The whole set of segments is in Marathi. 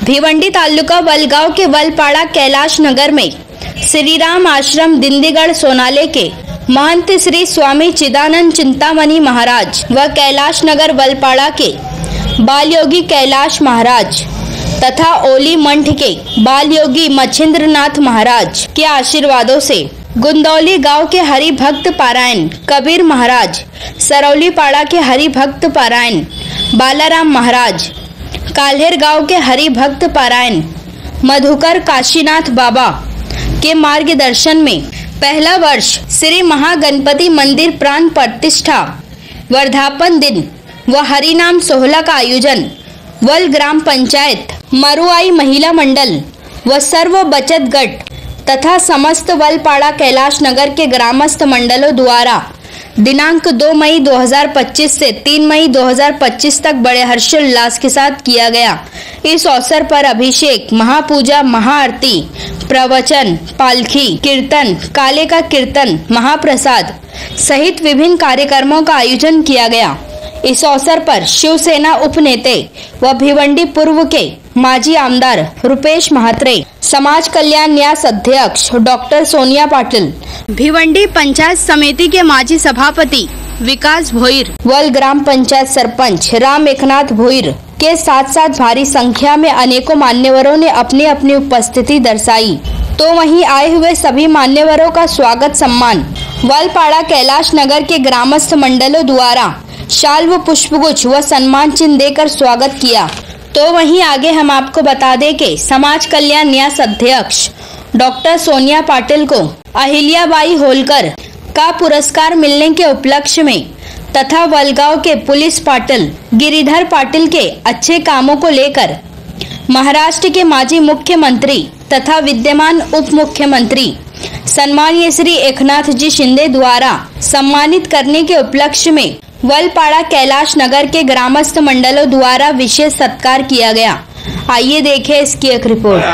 भिवंडी तालुका वलगांव के वलपाड़ा कैलाश नगर में श्री राम आश्रम दिंदीगढ़ सोनाले के महंत श्री स्वामी चिदानंद चिंतामणि महाराज व कैलाश नगर वलपाड़ा के बाल योगी कैलाश महाराज तथा ओली मंठ के बाल योगी मच्छिंद्रनाथ महाराज के आशीर्वादों से गुंदौली गांव के हरि भक्त पारायण कबीर महाराज, सरौली पाड़ा के हरि भक्त पारायण बालाराम महाराज, काल्हेर गांव के हरि भक्त पारायण मधुकर काशीनाथ बाबा के मार्गदर्शन में पहला वर्ष श्री महागणपति मंदिर प्राण प्रतिष्ठा वर्धापन दिन व हरिनाम सोहला का आयोजन वल ग्राम पंचायत मरुआई महिला मंडल व सर्व बचत गट तथा समस्त वलपाड़ा कैलाश नगर के ग्रामस्थ मंडलों द्वारा दिनांक 2 मई 2025 से 3 मई 2025 तक बड़े हर्षोल्लास के साथ किया गया। इस अवसर पर अभिषेक, महापूजा, महाआरती, प्रवचन, पालखी, कीर्तन, काले का कीर्तन, महाप्रसाद सहित विभिन्न कार्यक्रमों का आयोजन किया गया। इस अवसर पर शिवसेना उपनेते व भिवंडी पूर्व के माजी आमदार रुपेश महात्रे, समाज कल्याण न्यास अध्यक्ष डॉक्टर सोनिया पाटिल, भिवंडी पंचायत समिति के माजी सभापति विकास भोईर, वल ग्राम पंचायत सरपंच राम एकनाथ भोईर के साथ साथ भारी संख्या में अनेकों मान्यवरों ने अपनी अपनी उपस्थिति दर्शाई। तो वहीं आए हुए सभी मान्यवरों का स्वागत सम्मान वलपाड़ा कैलाश नगर के ग्रामस्थ मंडलों द्वारा शाल व पुष्पगुच्छ व सम्मान चिन्ह देकर स्वागत किया। तो वहीं आगे हम आपको बता दें कि समाज कल्याण न्यास अध्यक्ष डॉक्टर सोनिया पाटिल को अहिल्याबाई होलकर का पुरस्कार मिलने के उपलक्ष्य में तथा वलगांव के पुलिस पाटिल गिरिधर पाटिल के अच्छे कामों को लेकर महाराष्ट्र के माजी मुख्यमंत्री तथा विद्यमान उप मुख्यमंत्री सम्मानीय श्री एकनाथ जी शिंदे द्वारा सम्मानित करने के उपलक्ष्य में वलपाड़ा कैलाश नगर के ग्रामस्थ मंडलों द्वारा विशेष सत्कार किया गया। आइए देखें इसकी एक रिपोर्ट।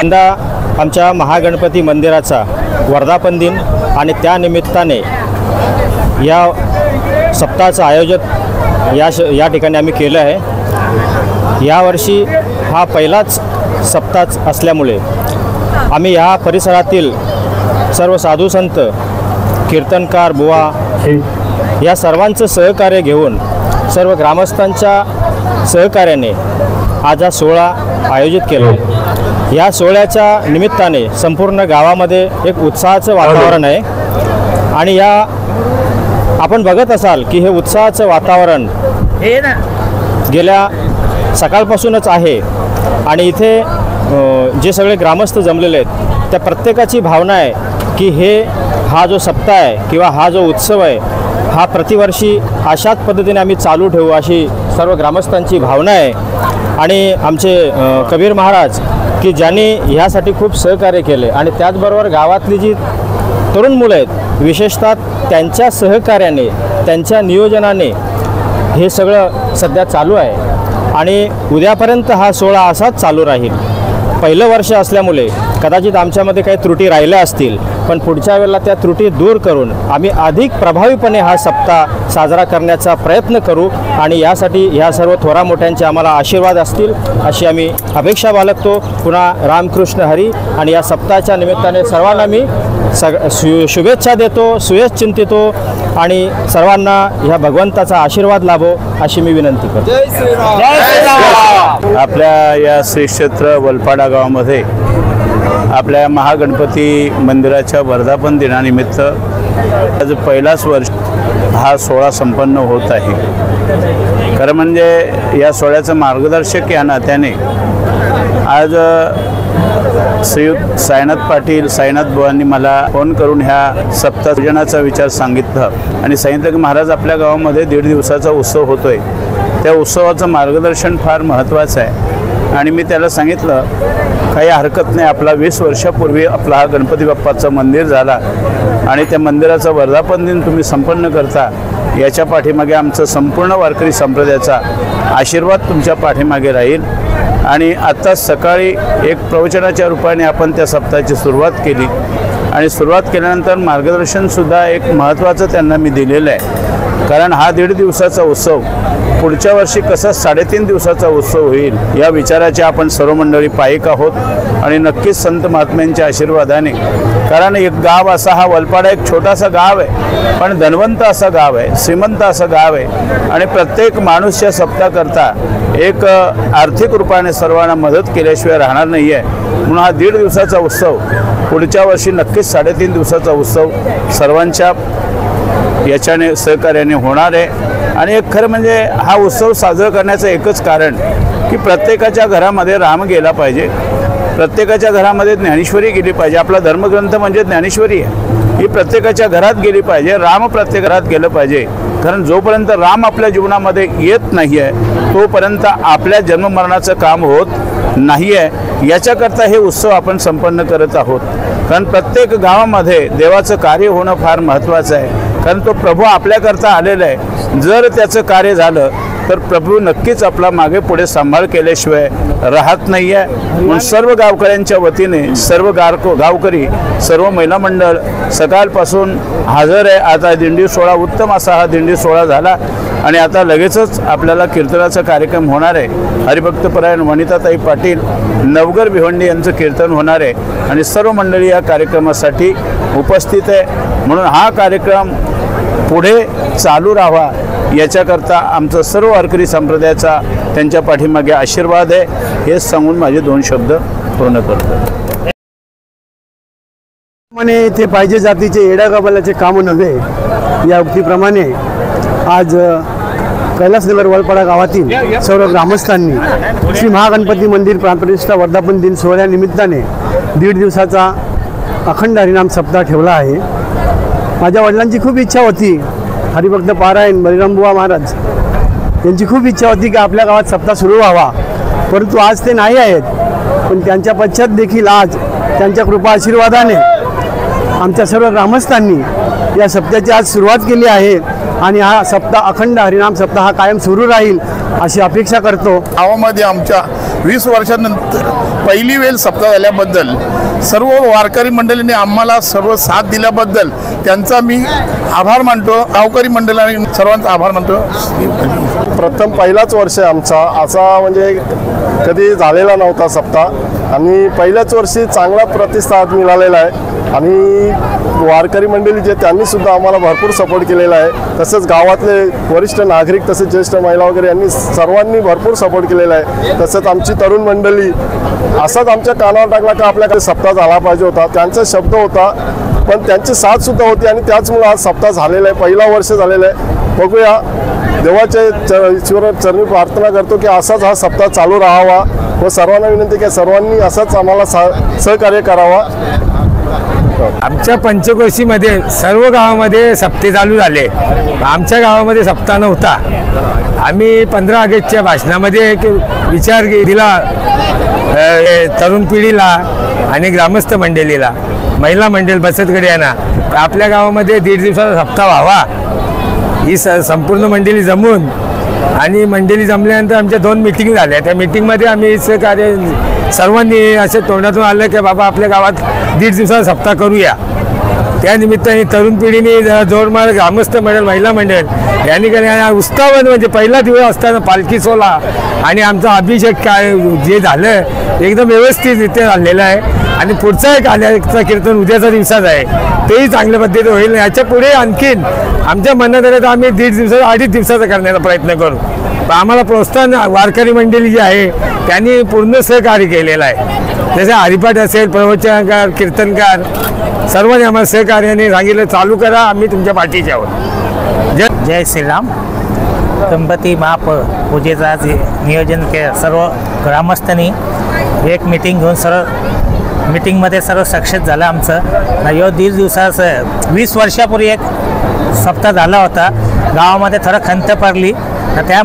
यंदा आमच्या महागणपती मंदिराचा वर्धापन दिन आणि त्या निमित्ताने या सप्ताहाचं आयोजन या ठिकाणी आम्ही केलं आहे। यावर्षी हा पहिलाच सप्ताह असल्यामुळे आम्ही या परिसरातील सर्व साधू संत, कीर्तनकार बुवा या सर्वांचं सहकार्य घेऊन सर्व ग्रामस्थांच्या सहकार्याने आज हा सोहळा आयोजित केला आहे। या सोहळ्याच्या निमित्ताने संपूर्ण गावामध्ये एक उत्साहाचं वातावरण आहे आणि या आपण बघत असाल की हे उत्साहाचं वातावरण गेल्या सकाळपासूनच आहे आणि इथे जे सगळे ग्रामस्थ जमलेले आहेत त्या प्रत्येकाची भावना आहे की हा जो सप्ताह आहे किंवा हा जो उत्सव आहे हा प्रतिवर्षी अशाच पद्धतीने आम्ही चालू ठेवू अशी सर्व ग्रामस्थांची भावना आहे। आणि आमचे कबीर महाराज की ज्यांनी ह्यासाठी खूप सहकार्य केले आणि त्याचबरोबर गावातली जी तरुण मुलं आहेत विशेषतः त्यांच्या सहकार्याने त्यांच्या नियोजनाने हे सगळं सध्या चालू आहे आणि उद्यापर्यंत हा सोहळा असाच चालू राहील। पहिलं वर्ष असल्यामुळे कदाचित आमच्यामध्ये काही त्रुटी राहिल्या असतील, पण पुढच्या वेळेला त्या त्रुटी दूर करून आम्ही अधिक प्रभावीपणे हा सप्ताह साजरा करण्याचा प्रयत्न करू आणि यासाठी ह्या सर्व थोरा मोठ्यांचे आम्हाला आशीर्वाद असतील अशी आम्ही अपेक्षा बाळगतो। पुन्हा रामकृष्ण हरी आणि या सप्ताहाच्या निमित्ताने सर्वांना मी शुभेच्छा देतो, सुयश चिंतितो आणि सर्वांना ह्या भगवंताचा आशीर्वाद लाभो अशी मी विनंती करतो। जय श्रीराम। आपल्या या श्री क्षेत्र वलपाडा गावामध्ये आपल्या महागणपती मंदिराच्या वर्धापन दिनानिमित्त आज पहिलाच वर्ष हा सोहळा संपन्न होत आहे। खरं म्हणजे या सोहळ्याचं मार्गदर्शक या नात्याने आज श्रीयुत साईनाथ पाटील साईनाथ बुवांनी मला फोन करून ह्या सप्ताह योजनाचा विचार सांगितला आणि सांगितलं की महाराज आपल्या गावामध्ये 1.5 दिवसाचा उत्सव होतोय, त्या उत्सवाचं मार्गदर्शन फार महत्त्वाचं आहे। आणि मी त्याला सांगितलं काही हरकत नाही, आपला 20 वर्षापूर्वी आपला हा गणपती बाप्पाचं मंदिर झाला आणि त्या मंदिराचा वर्धापन दिन तुम्ही संपन्न करता, याच्या पाठीमागे आमचं संपूर्ण वारकरी संप्रदायाचा आशीर्वाद तुमच्या पाठीमागे राहील। आणि आत्ताच सकाळी एक प्रवचनाच्या रूपाने आपण त्या सप्ताहाची सुरुवात केली आणि सुरुवात केल्यानंतर मार्गदर्शनसुद्धा एक महत्त्वाचं त्यांना मी दिलेलं आहे, कारण हा 1.5 दिवसाचा उत्सव पुढच्या वर्षी कसा 3.5 दिवसाचा उत्सव होईल या विचाराचे आपण सर्व मंडळी पायक आहोत आणि नक्कीच संत महात्म्यांच्या आशीर्वादाने, कारण एक गाव असा हा वलपाडा एक छोटासा गाव आहे पण धनवंत असा गाव आहे, श्रीमंत असं गाव आहे आणि प्रत्येक माणूस या सप्ताहाकरता एक आर्थिक रूपाने सर्वांना मदत केल्याशिवाय राहणार नाही आहे। म्हणून हा 1.5 दिवसाचा उत्सव पुढच्या वर्षी नक्कीच 3.5 दिवसाचा उत्सव सर्वांच्या याच्याने सहकार्याने होणार आहे। आणि एक खरं म्हणजे हा उत्सव साजरा करण्याचं एकच कारण की प्रत्येकाच्या घरामध्ये राम गेला पाहिजे, प्रत्येकाच्या घरामध्ये ज्ञानेश्वरी गेली पाहिजे। आपला धर्मग्रंथ म्हणजे ज्ञानेश्वरी आहे, ही प्रत्येकाच्या घरात गेली पाहिजे, राम प्रत्येक घरात गेलं पाहिजे। कारण जोपर्यंत राम आपल्या जीवनामध्ये येत नाही आहे तोपर्यंत आपल्या जन्ममरणाचं काम होत नाही आहे। याच्याकरता हे उत्सव आपण संपन्न करत आहोत, कारण प्रत्येक गावामध्ये देवाचं कार्य होणं फार महत्त्वाचं आहे, कारण तो प्रभू आपल्याकरता आलेला आहे। जर त्याचं कार्य झालं तर प्रभू नक्कीच आपला मागे पुढे सांभाळ केल्याशिवाय राहत नाही आहे। म्हणून सर्व गावकऱ्यांच्या वतीने सर्व गावकरी सर्व महिला मंडळ सकाळपासून हजर आहे। आता दिंडी सोहळा उत्तम असा हा दिंडी सोहळा झाला आणि आता लगेचच आपल्याला कीर्तनाचा कार्यक्रम होणार आहे। हरिभक्तपरायण वनिताताई पाटील नवगर भिवंडी यांचं कीर्तन होणार आहे आणि सर्व मंडळी या कार्यक्रमासाठी उपस्थित आहे। म्हणून हा कार्यक्रम पुढे चालू राहावा याच्याकरता आमचं सर्व वारकरी संप्रदायाचा त्यांच्या पाठीमागे आशीर्वाद आहे, हेच सांगून माझे 2 शब्द पूर्ण करतो। म्हणे ते पाहिजे जातीचे येड्यागाबालाचे काम नव्हे या उक्तीप्रमाणे आज कैलासनगर वलपाडा गावातील सर्व ग्रामस्थांनी श्री महागणपती मंदिर प्राणप्रतिष्ठा वर्धापन दिन सोहळ्यानिमित्ताने 1.5 दिवसाचा अखंड हरिनाम सप्ताह ठेवला आहे। माझ्या वडिलांची खूप इच्छा होती, हरिभक्त पारायण बलिरामबुवा महाराज यांची खूप इच्छा होती की आपल्या गावात सप्ताह सुरू व्हावा, परंतु आज ते नाही आहेत। पण त्यांच्या पश्चात देखील आज त्यांच्या कृपा आशीर्वादाने आमच्या सर्व ग्रामस्थांनी या सप्ताहाची आज सुरुवात केली आहे आणि हा सप्ताह अखंड हरिनाम सप्ताह हा कायम सुरू राहील अशी अपेक्षा करतो। गावामध्ये आमच्या 20 वर्षानंतर पहिली वेळ सप्ताह झाल्याबद्दल सर्व वारकरी मंडळींनी आम्हाला सर्व साथ दिल्याबद्दल त्यांचा मी आभार मानतो, गावकरी मंडळाने सर्वांचा आभार मानतो। प्रथम पहिलाच वर्ष आमचा असा म्हणजे कधी झालेला नव्हता सप्ताह आणि पहिल्याच वर्षी चांगला प्रतिसाद मिळालेला आहे आणि वारकरी मंडळी जे त्यांनी सुद्धा आम्हाला भरपूर सपोर्ट केलेला आहे। तसंच गावातले वरिष्ठ नागरिक तसेच ज्येष्ठ महिला वगैरे यांनी सर्वांनी भरपूर सपोर्ट केलेला आहे। तसंच आमची तरुण मंडळी असाच आमच्या कानावर टाकला की आपल्याकडे सप्ताह झाला पाहिजे होता, त्यांचा शब्द होता पण त्यांची साथ सुद्धा होती आणि त्याचमुळे आज सप्ताह झालेला आहे, पहिला वर्ष झालेलं आहे। बघूया, देवाच्या ईश्वर चरणी प्रार्थना करतो की असाच हा सप्ताह चालू राहावा व सर्वांना विनंती की सर्वांनी असाच आम्हाला सहकार्य करावा। आमच्या पंचकोशीमध्ये सर्व गावामध्ये सप्ते चालू झाले. आमच्या गावामध्ये सप्ताह नव्हता. आम्ही 15 ऑगस्टच्या भाषणामध्ये एक विचार दिला तरुण पिढीला आणि ग्रामस्थ मंडळीला, महिला मंडळ बचतगट यांना, आपल्या गावामध्ये 1.5 दिवसाचा सप्ताह व्हावा. ही संपूर्ण मंडळी जमून, आणि मंडळी जमल्यानंतर आमच्या 2 मिटिंग झाल्या. त्या मिटिंगमध्ये आम्ही सहकार्य सर्वांनी असे तोंडातून आलं की बाबा आपल्या गावात 1.5 दिवसाचा सप्ताह करूया. त्या निमित्ताने तरुण पिढीने जरा जोरमार ग्रामस्थ मंडळ, महिला मंडळ यांनी उत्साहाने म्हणजे पहिला दिवस असताना पालखी सोहळा आणि आमचा अभिषेक काय जे झालं एकदम व्यवस्थितरित्या झालेलं आहे. आणि पुढचा एक आल्याचा कीर्तन उद्याचा दिवसाचा आहे, तेही चांगल्या पद्धतीने होईल. याच्या पुढे आणखीन आमच्या मनात आलं तर आम्ही 1.5 दिवसाचा 2.5 दिवसाचा करण्याचा प्रयत्न करू. आम्हाला प्रोत्साहन वारकरी मंडळी जी आहे त्यांनी पूर्ण सहकार्य केलेलं आहे. जसे हरिपाठ असेल, प्रवचनकार, कीर्तनकार सर्वांनी आम्हाला सहकार्याने सांगितलं चालू करा, आम्ही तुमच्या पाठीशी आहोत. जय श्रीराम. गणपती महापूजेचं आज नियोजन सर्व ग्रामस्थांनी एक मीटिंग घेऊन मीटिंगमध्ये सर्व सक्सेस झालं आमचं. यो 1.5 दिवसाचं 20 वर्षापूर्वी एक सप्ताह झाला होता. गावामध्ये थोडं खंत पडली. त्या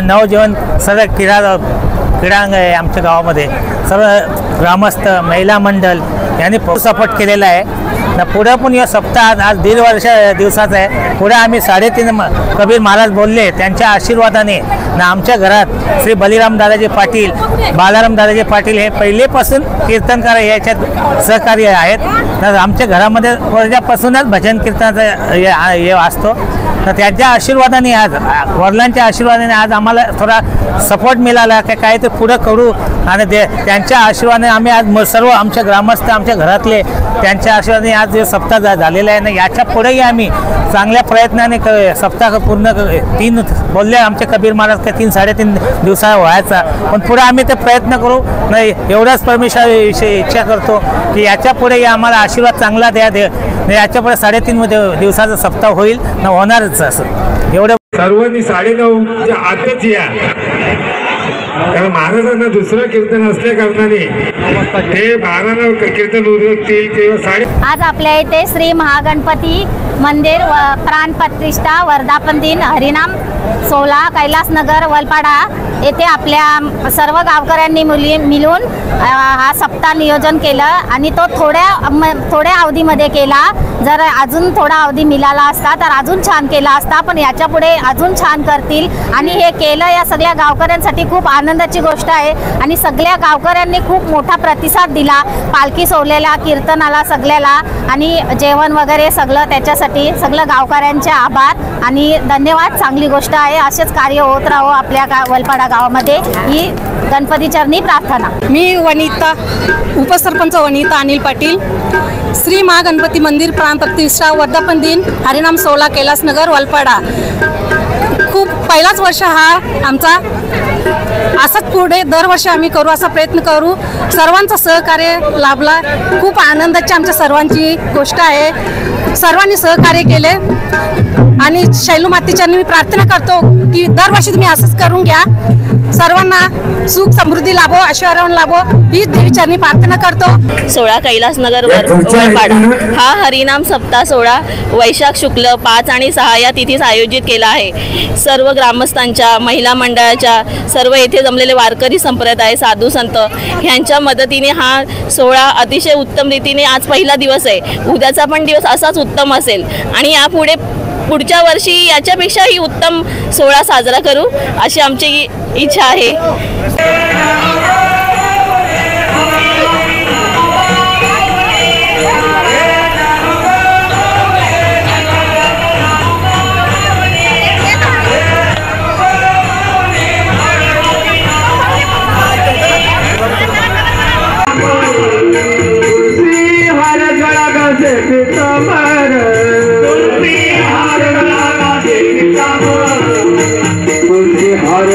नवजीवन सर्व क्रीडांग आहे आमच्या गावामध्ये. सर्व ग्रामस्थ, महिला मंडळ यांनी सपोर्ट केलेला आहे. पुढे पण या सप्ताह आज 1.5 दिवसाचा आहे. पुढे आम्ही 3.5 कबीर महाराज बोलले, त्यांच्या आशीर्वादाने आमच्या घरात श्री बलिराम दादाजी पाटील, बालाराम दादाजी पाटील हे पहिलेपासून कीर्तनकार याच्यात सहकार्य आहेत. आमच्या घरामध्ये वर्षापासूनच भजन कीर्तनाचा हे असतो. तर त्यांच्या आशीर्वादाने आज, वडिलांच्या आशीर्वादाने आज आम्हाला थोडा सपोर्ट मिळाला की काहीतरी पुढं करू. आणि त्यांच्या आशीर्वादाने आम्ही आज सर्व आमच्या ग्रामस्थ, आमच्या घरातले त्यांच्या आशीर्वादाने आज जे सप्ताह झालेला आहे ना, याच्या पुढेही आम्ही चांगल्या प्रयत्नाने सप्ताह पूर्ण 3 बोलले आमचे कबीर महाराज का 3-3.5 दिवसा व्हायचा. पण पुढे आम्ही ते प्रयत्न करू. नाही एवढाच परमेश्वराविषयी इच्छा करतो की याच्या पुढे आम्हाला आशीर्वाद चांगला द्या. याच्या पुढे 3.5 दिवसाचा सप्ताह होईल ना, होणारच असं. एवढं सर्वांनी 9:30 आतच या, कारण महाराजांना दुसरं कीर्तन असल्या कारणाने ते 12ला कीर्तन उरकतील किंवा आज आपल्या इथे श्री महागणपती मंदिर प्राण प्रतिष्ठा वर्धापन दिन हरिनाम सोहळा कैलासनगर वलपाडा येथे आपल्या सर्व गावकऱ्यांनी मिळून हा सप्ताह नियोजन केलं. आणि तो थोड्या अवधीमध्ये केला. जर अजून थोडा अवधी मिळाला असता तर अजून छान केला असता, पण याच्या पुढे अजून छान करतील. आणि हे केलं या सगळ्या गावकऱ्यांसाठी खूप आनंदाची गोष्ट आहे. आणि सगळ्या गावकऱ्यांनी खूप मोठा प्रतिसाद दिला पालखी सोहळ्याला, कीर्तनाला, सगळ्याला. आणि जेवण वगैरे सगळं त्याच्यासाठी सगळं गावकऱ्यांचे आभार आणि धन्यवाद. चांगली गोष्ट आहे. असेच कार्य होत राहो आपल्या वलपाडा गावामध्ये, ही गणपती चरणी प्रार्थना. मी वनिता, उपसरपंच वनिता अनिल पाटील. श्री महागणपती मंदिर प्राण प्रतिष्ठा वर्धापन दिन हरिनाम सोहळा कैलासनगर वलपाडा. खूप पहिलाच वर्ष हा आमचा. असंच पुढे दरवर्षी आम्ही करू, असा प्रयत्न करू. सर्वांचं सहकार्य लाभला. खूप आनंदाची आमच्या सर्वांची गोष्ट आहे. सर्वांनी सहकार्य केले आणि शैलू मातेच्या मी प्रार्थना करतो की दरवर्षी तुम्ही असंच करून घ्या. सर्वांना सुख समृद्धी लाभो, ऐश्वर्य लाभो, ही देवीचरणी प्रार्थना करतो. सोहळा कैलासनगर वलपाडा हा हरिनाम सप्ताह सोहळा वैशाख शुक्ल 5 आणि 6 या तिथीस आयोजित केला आहे. सर्व ग्रामस्थांच्या, महिला मंडळाच्या, सर्व येथे जमलेले वारकरी संप्रदाय, साधू संत ह्यांच्या मदतीने हा सोहळा अतिशय उत्तम रीतीने, आज पहिला दिवस आहे, उद्याचा पण दिवस असाच उत्तम असेल आणि यापुढे पुढच्या वर्षी याच्यापेक्षाही उत्तम सोहळा साजरा करू अशी आमची इच्छा आहे. हर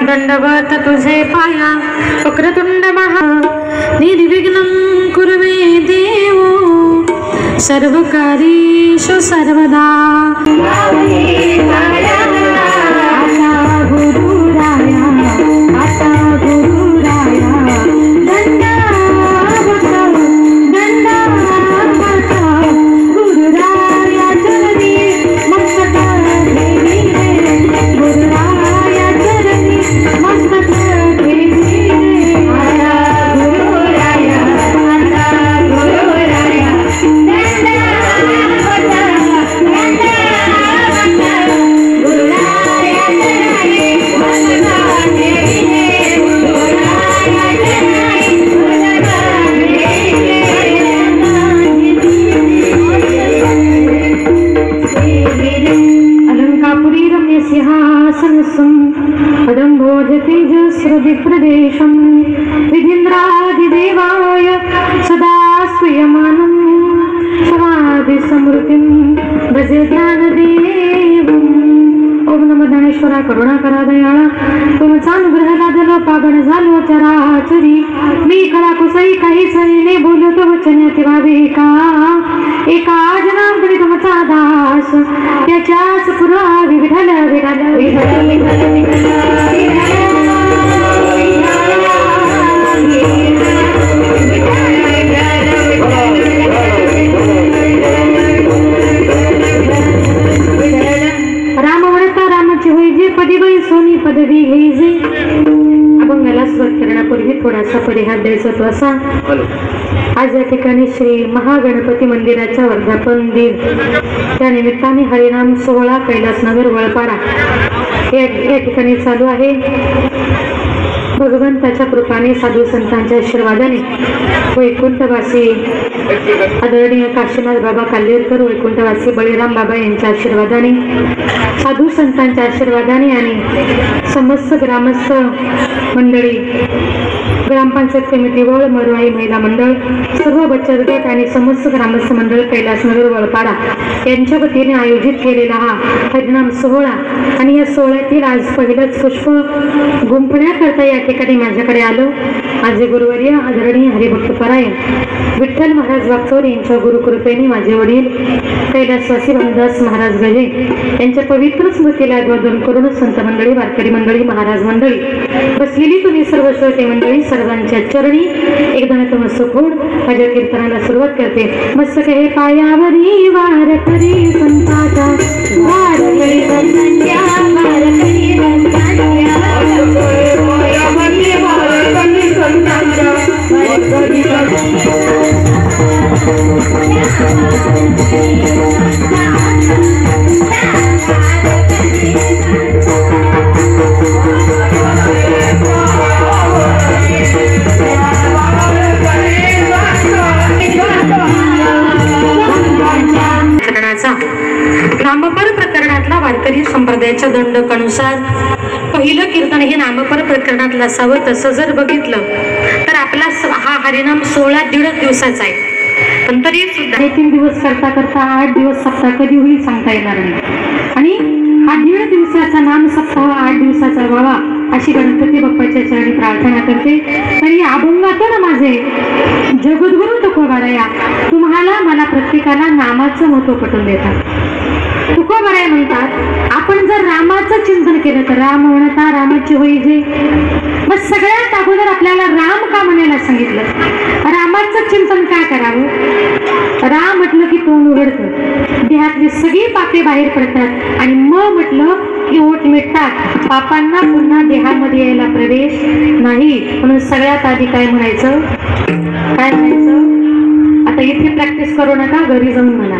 दंडवत तुझे पाया वक्रतुंड महा निर्विघ्नं कुर्वे देव सर्वकारीषु सर्वदा पदम्भोजतेजस्रदिप्रदेशं विधीन्द्रादिदेवाय सदा स्वीयमानं समाधिसमृतिं भजे ज्ञानदेवम्। ओम नमो ज्ञानेश्वरा करुणाकरा दयाळा, तुमचा अनुग्रह लादलो पावन झालो चराचरी, मी कळा कुसई काही सरीने बोलतो वचन ते व्हावे एका जनार्दनी तुमचा दास, त्याच्याच पुरावी विठ्ठल विठ्ठल विठ्ठल राम म्हणता रामाची होई जे पदी बाई सोनी पदवी घेई जे. अभंगाला सुरुवात करण्यापूर्वी थोडासा परिहार द्यायचा तो असा. आज या ठिकाणी श्री महागणपती मंदिराच्या वर्धापन दिन त्या निमित्ताने हरिनाम सोहळा कैलासनगर वळपाडा या ठिकाणी चालू आहे. भगवंताच्या कृपाने साधू संतांच्या आशीर्वादाने वैकुंठवासी आदरणीय काशीनाथ बाबा काल्हेरकर, वैकुंठवासी बळीराम बाबा यांच्या आशीर्वादाने, साधू संतांच्या आशीर्वादाने आणि समस्त ग्रामस्थ मंडळी, ग्रामपंचायत समिती वळ, मरुआई महिला मंडळ, सर्व बचत गट आणि समस्त ग्रामस्थ मंडळ कैलासनगर वळपाडा यांच्या वतीने आयोजित केलेला हा हरिनाम सोहळा आणि या सोहळ्यातील आज पहिलंच पुष्प गुंफण्याकरता या ठिकाणी माझ्याकडे आलो. माझे गुरुवर्य आदरणीय हरिभक्तपरायण विठ्ठल महाराज वागचौर यांच्या गुरुकृपेने माझे वडील कैलासवासी भानुदास महाराज गजे यांच्या पवित्र स्मृतीला अभिवादन करून संत मंडळी, वारकरी मंडळी, महाराज मंडळी, बसलेली तुम्ही सर्व श्रोते मंडळी सर्वांच्या चरणी एकदा नतमस्तक होऊन माझ्या कीर्तनाला सुरुवात करते. मस्तक हे पायावरी वारकरी संतांच्या, वारकरी संतांच्या, वारकरी संतांच्या, नामपर प्रकरणातला वारकरी संप्रदायाच्या दंडकानुसार पहिलं कीर्तन हे नामपर प्रकरणातलं असावं. तसं जर बघितलं तर आपला हा हरिनाम 16 दिवसाचा आहे. पण तरी सुद्धा 3 दिवस करता करता 8 दिवस सप्ताह कधी होईल सांगता येणार नाही. आणि हा 1.5 दिवसाचा नाम सप्ताह 8 दिवसाचा व्हावा अशी गणपती बाप्पाच्या चरणी प्रार्थना करते. तरी अभंगातून माझे जगद्गुरु तुकोबाराया तुम्हाला मला प्रत्येकाला नामाचं महत्व पटवून देतात. तुकोबाराया म्हणतात आपण जर रामाचं चिंतन केलं तर राम म्हणता रामाची होई जे. मग सगळ्यात अगोदर आपल्याला राम का म्हणायला सांगितलं? रामाचं चिंतन काय करावं? राम म्हटलं की तोंड उघडतं, देहातली सगळी पापे बाहेर पडतात आणि मग म्हटलं की ओठ मिटतात, पापांना पुन्हा देहामध्ये यायला प्रवेश नाही. म्हणून सगळ्यात आधी काय म्हणायचं? काय म्हणायचं? आता इथे प्रॅक्टिस करू नका, घरी जाऊन म्हणा.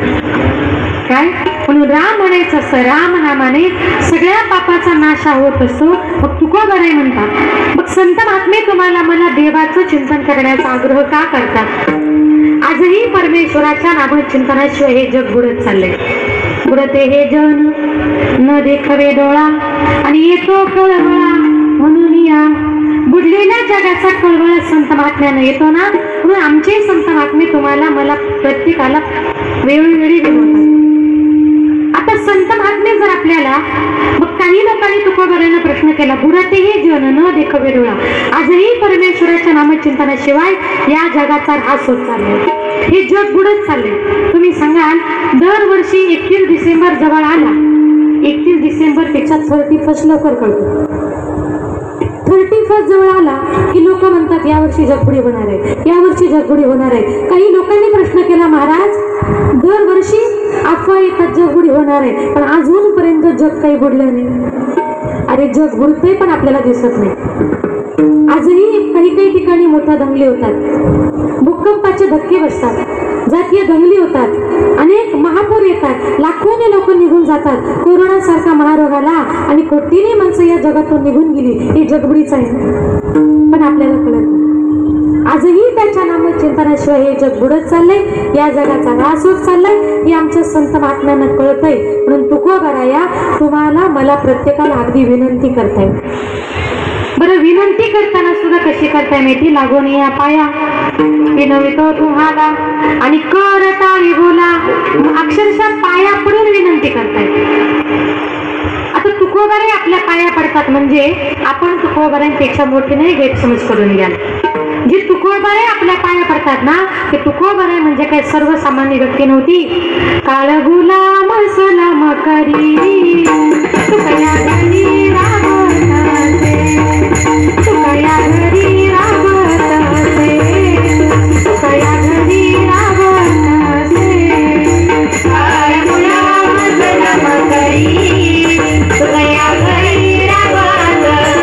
काय म्हणून राम म्हणायचं असतं. राम नामाने सगळ्या पापाचा नाश होत असतो. मग तुकोबाराया म्हणतात मग संत महात्मे तुम्हाला मला देवाचं चिंतन करण्याचा आग्रह का करतात? आजही परमेश्वराच्या नाम चिंतनाशिवाय हे जग बुडत चालले. बुडते हे जन न देखवे डोळा आणि येतो कळवळा म्हणून या. बुडलेल्या जगाचा कळवळ संत महात्म्यानं येतो ना, म्हणून आमचे संत महात्मे तुम्हाला मला प्रत्येकाला वेळोवेळी देवतात. आता संत महात्मे जर आपल्याला, मग काही लोकांनी तुकोबारायानं प्रश्न केला, बुडते हे जन न देखवे डोळा. आजही परमेश्वराच्या नामचिंतनाशिवाय या जगाचा ऱ्हास होत चाललाय. हे जग बुडत चालले. तुम्ही सांगाल दरवर्षी 31 डिसेंबर जवळ आला, 31 डिसेंबर पेक्षा 31 लवकर कळतो. 31 जवळ आला की लोक म्हणतात यावर्षी जगबुडी होणार आहे, यावर्षी जगबुडी होणार आहे. काही लोकांनी प्रश्न केला, महाराज दरवर्षी अफवा येतात जगबुडी होणार आहे, पण अजूनपर्यंत जग काही बुडलं नाही. अरे जग बुडतंय पण आपल्याला दिसत नाही. आजही काही ठिकाणी मोठ्या दंगली होतात, भूकंपाचे धक्के बसतात, जातीय दंगली होतात, अनेक महापूर येतात, लाखोने लोक निघून जातात. कोरोना सारखा महारोग आला आणि कोटीने माणसं या जगातून निघून गेली. ही जगबुडीच आहे पण आपल्याला कळत नाही. आजही त्याच्या नामचिंतनाशिवाय हे जग बुडत चाललंय, या जगाचा ऱ्हास होत चाललाय, हे आमच्या संत महात्म्यांना कळतंय. म्हणून तुकोबाराया तुम्हाला मला प्रत्येकाला अगदी विनंती करताय. बरं, विनंती करताना सुद्धा कशी करताय माहिती? लागून या पाया विनवितो तुम्हाला आणि कर टाळी बोला, अक्षरशः पाया पडून विनंती करताय. आता तुकोबारे आपल्या पाया पडतात म्हणजे आपण तुकोबाऱ्यांपेक्षा मोठे नाही गैरसमज करून घ्या. जी तुकोबारे आपल्या पाया पडतात ना, ते तुकोबारे म्हणजे काही सर्वसामान्य व्यक्ती नव्हती. काळ गुलाम सलाम करी तुकया घरी राबताते, तुकया घरी राबताते, तुकया घरी राबताते. काळ गुलाम सलाम करी तुकया घरी राबताते,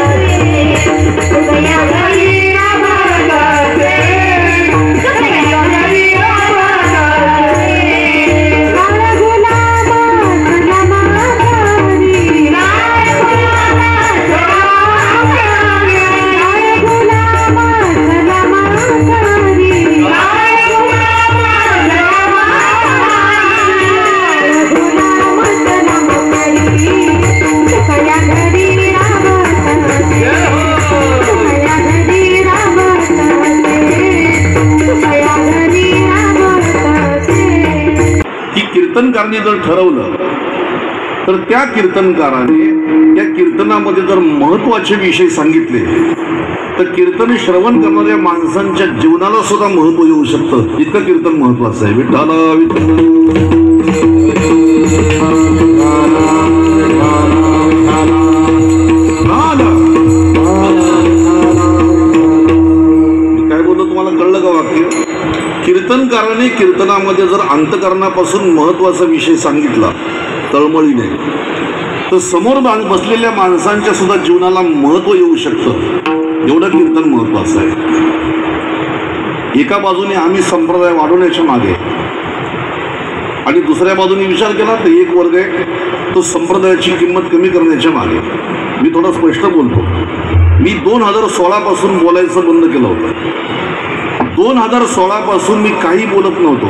तुकया घरी कीर्तनकाराने जर ठरवलं तर त्या कीर्तनकाराने त्या कीर्तनामध्ये जर महत्वाचे विषय सांगितले तर कीर्तन श्रवण करणाऱ्या माणसांच्या जीवनाला सुद्धा महत्व येऊ शकतं. इतकं कीर्तन महत्वाचं आहे. विठ्ठला काय बोलतो तुम्हाला कळलं का वाक्य? कीर्तनकाराने कीर्तनामध्ये जर अंतकरणापासून महत्वाचा विषय सांगितला तळमळीने तर समोर बसलेल्या माणसांच्या सुद्धा जीवनाला महत्व येऊ शकतं. एवढं कीर्तन महत्वाचं आहे. एका बाजूने आम्ही संप्रदाय वाढवण्याच्या मागे आणि दुसऱ्या बाजूने विचार केला तर एक वर्ग आहे तो संप्रदायाची किंमत कमी करण्याच्या मागे. मी थोडा स्पष्ट बोलतो. मी 2016 पासून बोलायचं बंद केलं होतं. 2016 पासून मी काही बोलत नव्हतो,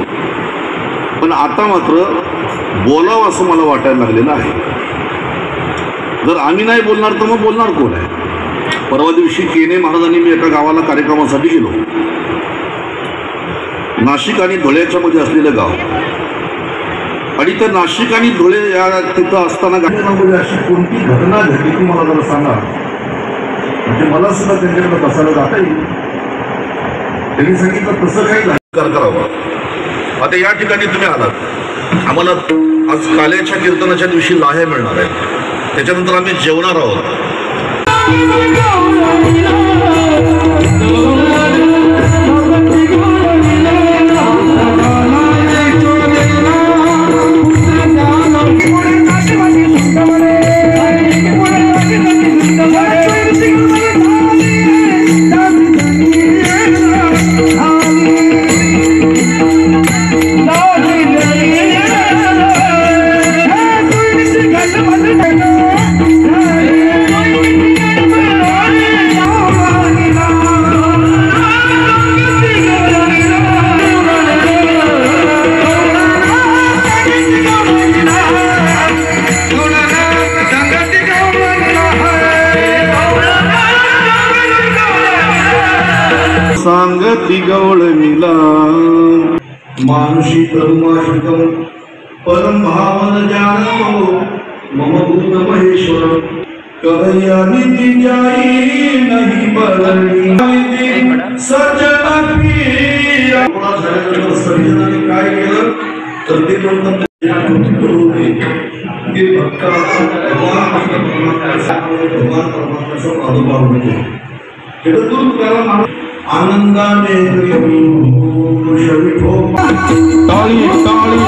पण आता मात्र बोलावं असं मला वाटायला लागलेलं आहे. जर आम्ही नाही बोलणार तर मग बोलणार कोण आहे? परवा दिवशी केने महाराजांनी मी एका गावाला कार्यक्रमासाठी गेलो. नाशिक आणि धुळ्याच्या मध्ये असलेलं गाव, आणि त्या नाशिक आणि धुळे या तिथं असताना गावामध्ये अशी कोणती घटना घडली ती मला जरा सांगा, म्हणजे मला सुद्धा त्यांच्याकडे बसायला जाता येईल. त्यांनी सांगितलं तसं काही करावं. आता या ठिकाणी तुम्ही आलात, आम्हाला आज काल्याच्या कीर्तनाच्या दिवशी लाह्या मिळणार आहेत, त्याच्यानंतर आम्ही जेवणार आहोत. सांगती गवळणीला मानुषी तरुमाशिकम परम भावन जानो मम भूत महेश्वर कवयानी ती जाई नहीं बरणी सजना की आपला झाल्यानंतर सज्जनाने काय केलं तर ते म्हणतात की भक्त भगवान प्रादुर्भाव होतो. खेळतून त्याला आनंदाने टाळी टाळी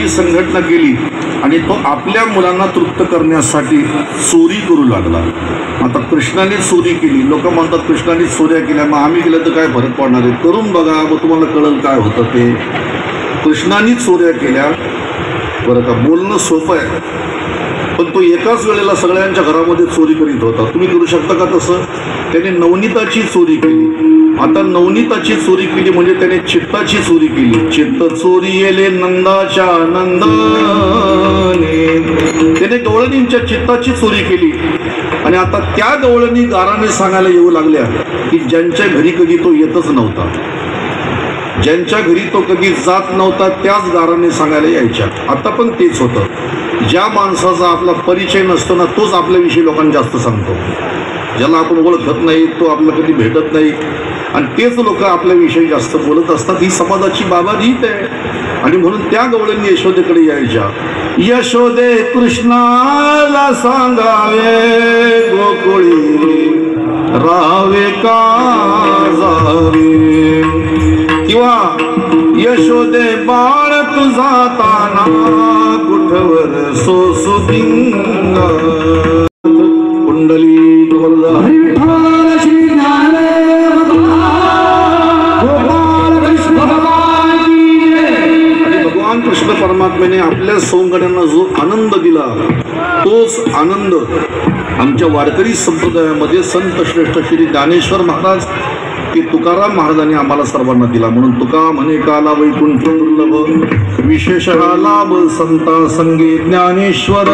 संघटना केली आणि तो आपल्या मुलांना तृप्त करण्यासाठी चोरी करू लागला. आता कृष्णाने चोरी केली, लोक म्हणतात कृष्णाने चोऱ्या केल्या, मग आम्ही केलं तर काय फरक पडणार आहे? करून बघा, मग तुम्हाला कळलं काय होतं ते. कृष्णाने चोऱ्या केल्या बरं का, बोलणं सोपं आहे, पण तो एकाच वेळेला सगळ्यांच्या घरामध्ये चोरी करीत होता. तुम्ही करू शकता का तसं? त्याने नवनीताची चोरी केली. आता नवनीताची चोरी केली म्हणजे त्याने चित्ताची चोरी केली. चित्त चोरी येले नंदाच्या नंदाने, त्याने गवळणींच्या चित्ताची चोरी केली. आणि आता त्या गवळणी गाराने सांगायला येऊ लागल्या की ज्यांच्या घरी कधी तो येतच नव्हता, ज्यांच्या घरी तो कधी जात नव्हता त्याच गाराने सांगायला यायच्या. आता पण तेच होतं, ज्या माणसाचा आपला परिचय नसतो ना तोच आपल्याविषयी लोकांना जास्त सांगतो. ज्याला आपण ओळखत नाही तो आपला कधी भेटत नाही आणि तेच लोक आपल्याविषयी जास्त बोलत असतात. ही समाजाची बाबारीत आहे. आणि म्हणून त्या गवळणी यशोदेकडे यायच्या. यशोदे कृष्णाला सांगावे गोकुळी रावे का जावे, किंवा यशोदे बाळ तुझा ताना कुठवर सोसुबिंग कुंडली भगवान कृष्ण परमात्म्याने आपल्या सौंगड्यांना जो आनंद दिला तोच आनंद आमच्या वारकरी संप्रदायामध्ये संत श्रेष्ठ श्री ज्ञानेश्वर महाराज की तुकाराम महाराजांनी आम्हाला सर्वांना दिला. म्हणून तुका म्हणे काला वैकुंठ दुर्लभ विशेष लाभ संता संगे ज्ञानेश्वर